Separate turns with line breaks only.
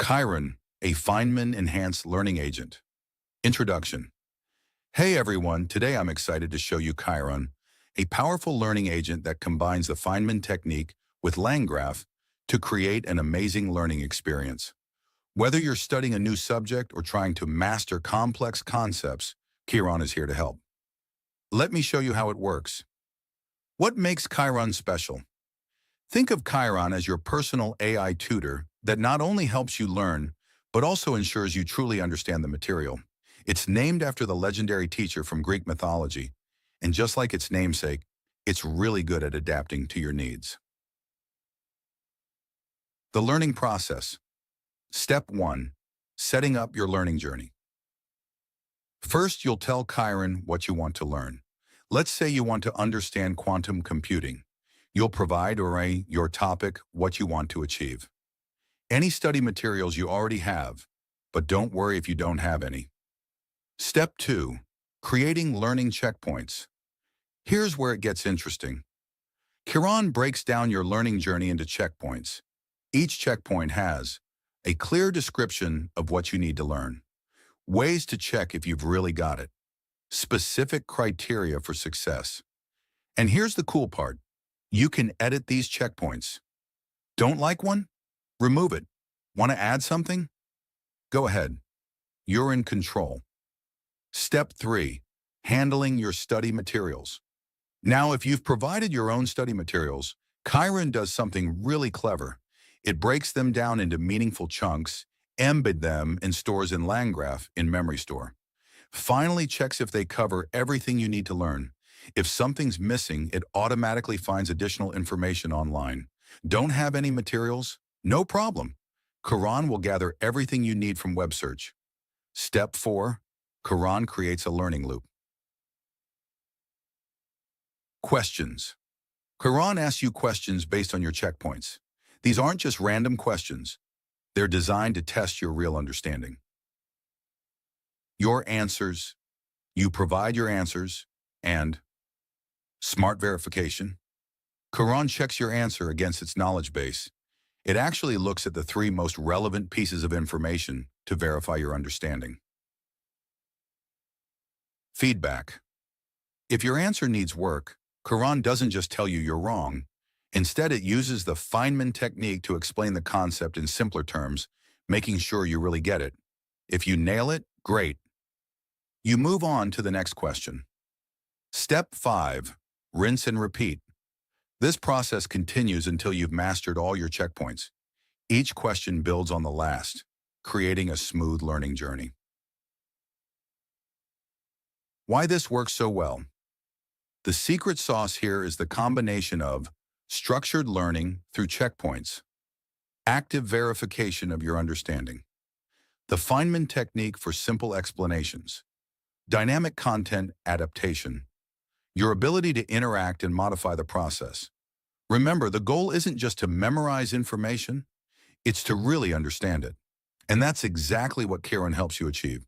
Chiron, a Feynman-enhanced learning agent. Introduction. Hey everyone, today I'm excited to show you Chiron, a powerful learning agent that combines the Feynman technique with LangGraph to create an amazing learning experience. Whether you're studying a new subject or trying to master complex concepts, Chiron is here to help. Let me show you how it works. What makes Chiron special? Think of Chiron as your personal AI tutor that not only helps you learn, but also ensures you truly understand the material. It's named after the legendary teacher from Greek mythology, and just like its namesake, it's really good at adapting to your needs. The learning process. Step 1. Setting up your learning journey. First, you'll tell Chiron what you want to learn. Let's say you want to understand quantum computing. You'll provide your topic, what you want to achieve. Any study materials you already have, but don't worry if you don't have any. Step 2. Creating learning checkpoints. Here's where it gets interesting. Chiron breaks down your learning journey into checkpoints. Each checkpoint has a clear description of what you need to learn, ways to check if you've really got it, specific criteria for success. And here's the cool part. You can edit these checkpoints. Don't like one? Remove it. Want to add something? Go ahead. You're in control. Step 3. Handling your study materials. Now, if you've provided your own study materials, Chiron does something really clever. It breaks them down into meaningful chunks, embeds them, and stores in LangGraph in memory store. Finally, checks if they cover everything you need to learn. If something's missing, it automatically finds additional information online. Don't have any materials? No problem. Chiron will gather everything you need from web search. Step 4. Chiron creates a learning loop. Questions. Chiron asks you questions based on your checkpoints. These aren't just random questions. They're designed to test your real understanding. Your answers. You provide your answers, and smart verification. Chiron checks your answer against its knowledge base. It actually looks at the 3 most relevant pieces of information to verify your understanding. Feedback. If your answer needs work, Chiron doesn't just tell you you're wrong. Instead, it uses the Feynman technique to explain the concept in simpler terms, making sure you really get it. If you nail it, great. You move on to the next question. Step 5. Rinse and repeat. This process continues until you've mastered all your checkpoints. Each question builds on the last, creating a smooth learning journey. Why this works so well? The secret sauce here is the combination of structured learning through checkpoints, active verification of your understanding, the Feynman technique for simple explanations, dynamic content adaptation, your ability to interact and modify the process. Remember, the goal isn't just to memorize information, it's to really understand it. And that's exactly what Chiron helps you achieve.